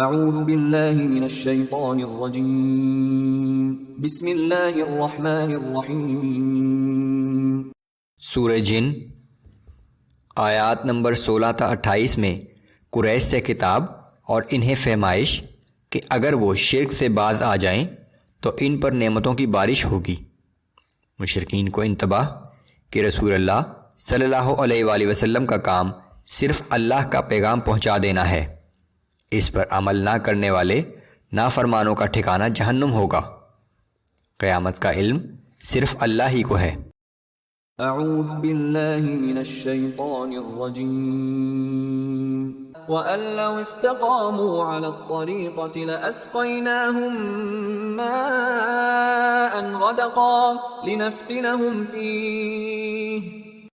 اعوذ باللہ من الشیطان الرجیم بسم اللہ الرحمن الرحیم۔ سورہ جن آیات نمبر 16 تا 28 میں قریش سے خطاب اور انہیں فہمائش کہ اگر وہ شرک سے باز آ جائیں تو ان پر نعمتوں کی بارش ہوگی۔ مشرکین کو انتباہ کہ رسول اللہ صلی اللہ علیہ وآلہ وسلم کا کام صرف اللہ کا پیغام پہنچا دینا ہے، اس پر عمل نہ کرنے والے نافرمانوں کا ٹھکانہ جہنم ہوگا۔ قیامت کا علم صرف اللہ ہی کو ہے۔ اعوذ باللہ من الشیطان الرجیم وَأَن لَّوْ اسْتَقَامُوا عَلَى الطَّرِيقَةِ لَأَسْقَيْنَاهُم مَّاءً غَدَقًا لِّنَفْتِنَهُمْ فِيهِ۔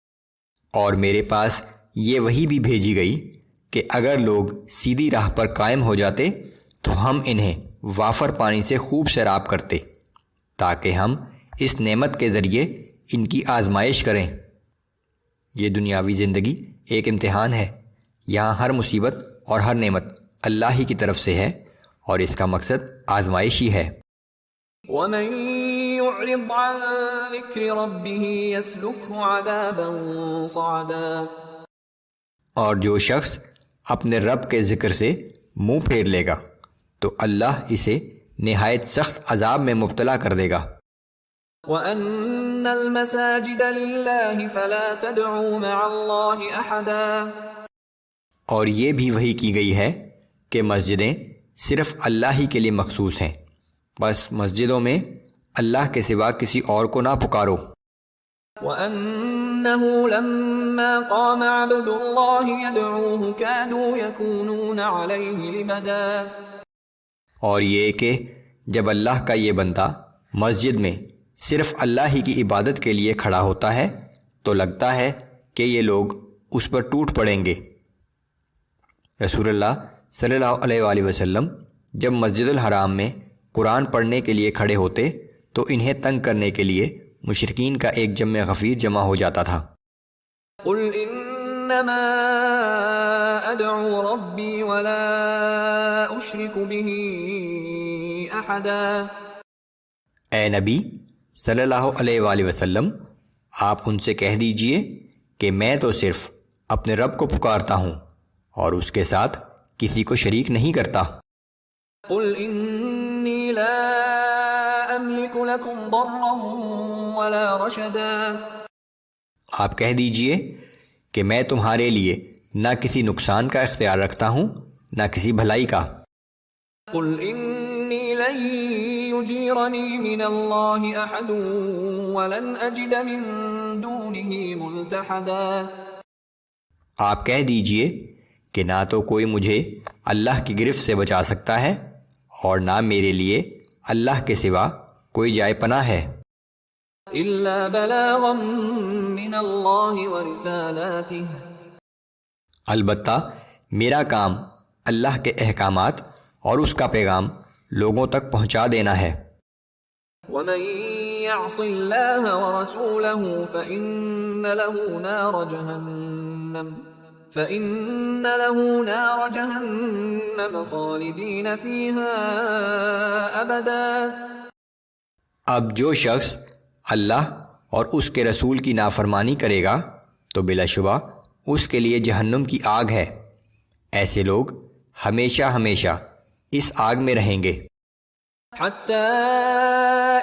اور میرے پاس یہ وحی بھی بھیجی گئی کہ اگر لوگ سیدھی راہ پر قائم ہو جاتے تو ہم انہیں وافر پانی سے خوب سیراب کرتے تاکہ ہم اس نعمت کے ذریعے ان کی آزمائش کریں۔ یہ دنیاوی زندگی ایک امتحان ہے، یہاں ہر مصیبت اور ہر نعمت اللہ ہی کی طرف سے ہے اور اس کا مقصد آزمائش ہی ہے۔ وَمَن يُعْرِضْ عَن ذِكْرِ رَبِّهِ يَسْلُكْهُ عَذَابًا صَعَدًا۔ اور جو شخص اپنے رب کے ذکر سے منہ پھیر لے گا تو اللہ اسے نہایت سخت عذاب میں مبتلا کر دے گا۔ وَأَنَّ الْمَسَاجِدَ لِلَّهِ فَلَا تَدْعُوا مَعَ اللَّهِ أَحَدًا۔ اور یہ بھی وحی کی گئی ہے کہ مسجدیں صرف اللہ ہی کے لیے مخصوص ہیں، بس مسجدوں میں اللہ کے سوا کسی اور کو نہ پکارو۔ وَأَنَّهُ لَمَّا قَامَ عَبْدُ اللَّهِ يَدْعُوهُ كَادُوا يَكُونُونَ عَلَيْهِ لِبَدًا۔ اور یہ کہ جب اللہ کا یہ بندہ مسجد میں صرف اللہ ہی کی عبادت کے لیے کھڑا ہوتا ہے تو لگتا ہے کہ یہ لوگ اس پر ٹوٹ پڑیں گے۔ رسول اللہ صلی اللہ علیہ وآلہ وسلم جب مسجد الحرام میں قرآن پڑھنے کے لیے کھڑے ہوتے تو انہیں تنگ کرنے کے لیے مشرکین کا ایک جمع غفیر جمع ہو جاتا تھا۔ قُلْ إِنَّمَا أَدْعُو رَبِّي وَلَا أُشْرِكُ بِهِ أَحَدًا۔ اے نبی صلی اللہ علیہ وآلہ وسلم، آپ ان سے کہہ دیجئے کہ میں تو صرف اپنے رب کو پکارتا ہوں اور اس کے ساتھ کسی کو شریک نہیں کرتا۔ قُلْ إِنِّي لَا أَمْلِكُ لَكُمْ ضَرًّا وَلَا رَشَدًا۔ آپ کہہ دیجئے کہ میں تمہارے لیے نہ کسی نقصان کا اختیار رکھتا ہوں نہ کسی بھلائی کا۔ قُلْ إِنِّي لَن يُجِيرَنِي مِنَ اللَّهِ أَحَدٌ وَلَنْ أَجِدَ مِن دُونِهِ مُلْتَحَدًا۔ آپ کہہ دیجئے کہ نہ تو کوئی مجھے اللہ کی گرفت سے بچا سکتا ہے اور نہ میرے لیے اللہ کے سوا کوئی جائے پناہ ہے۔ إِلَّا بَلَاغًا مِّنَ اللَّهِ وَرِسَالَاتِهِ۔ البتہ میرا کام اللہ کے احکامات اور اس کا پیغام لوگوں تک پہنچا دینا ہے۔ وَمَن يَعْصِ اللَّهَ وَرَسُولَهُ فَإِنَّ لَهُ نَارَ جَهَنَّمَ خَالِدِينَ فِيهَا أَبَدًا۔ اب جو شخص اللہ اور اس کے رسول کی نافرمانی کرے گا تو بلا شبہ اس کے لیے جہنم کی آگ ہے، ایسے لوگ ہمیشہ ہمیشہ اس آگ میں رہیں گے۔ حَتَّى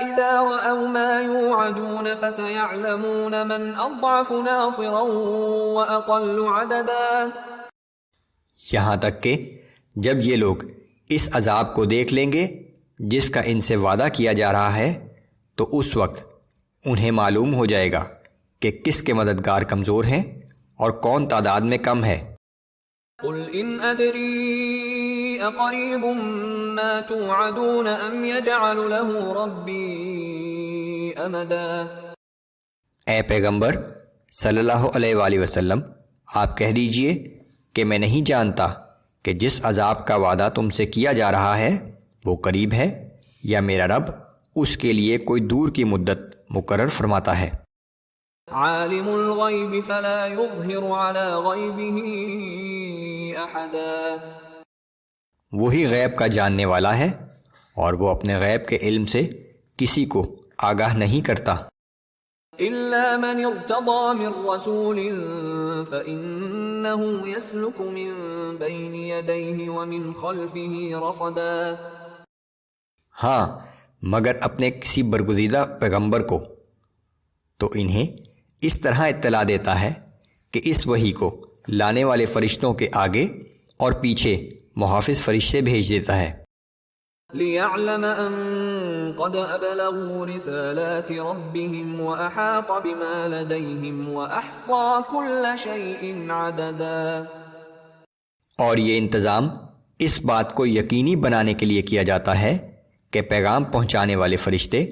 إِذَا رَأَوْا مَا يُوعَدُونَ فَسَيَعْلَمُونَ مَنْ أَضْعَفُ نَاصِرًا وَأَقَلُّ عَدَدًا۔ یہاں تک کہ جب یہ لوگ اس عذاب کو دیکھ لیں گے جس کا ان سے وعدہ کیا جا رہا ہے تو اس وقت انہیں معلوم ہو جائے گا کہ کس کے مددگار کمزور ہیں اور کون تعداد میں کم ہے۔ قُلْ إِنْ أَدْرِي أَقَرِيبٌ مَّا تُوعَدُونَ أَمْ يَجْعَلُ لَهُ رَبِّي أَمَدًا۔ اے پیغمبر صلی اللہ علیہ وآلہ وسلم، آپ کہہ دیجئے کہ میں نہیں جانتا کہ جس عذاب کا وعدہ تم سے کیا جا رہا ہے وہ قریب ہے یا میرا رب اس کے لیے کوئی دور کی مدت مقرر فرماتا ہے۔ عالم الغیب فلا یظہر علی غیبہ احدا۔ وہی غیب کا جاننے والا ہے اور وہ اپنے غیب کے علم سے کسی کو آگاہ نہیں کرتا۔ إلا من ارتضى من رسول فإنه يسلك من بين يديه ومن خلفه رصدا۔ ہاں، مگر اپنے کسی برگزیدہ پیغمبر کو تو انہیں اس طرح اطلاع دیتا ہے کہ اس وحی کو لانے والے فرشتوں کے آگے اور پیچھے محافظ فرشتے بھیج دیتا ہے۔ لِيَعْلَمَ أَن قَدْ أَبْلَغُوا رِسَالَاتِ رَبِّهِمْ وَأَحَاطَ بِمَا لَدَيْهِمْ وَأَحْصَىٰ كُلَّ شَيْءٍ عَدَدًا۔ اور یہ انتظام اس بات کو یقینی بنانے کے لیے کیا جاتا ہے کہ پیغام پہنچانے والے فرشتے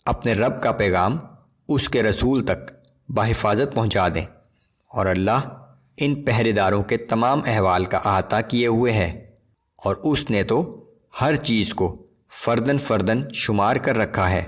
اپنے رب کا پیغام اس کے رسول تک بحفاظت پہنچا دیں، اور اللہ ان پہرے داروں کے تمام احوال کا احاطہ کیے ہوئے ہے، اور اس نے تو ہر چیز کو فردن فردن شمار کر رکھا ہے۔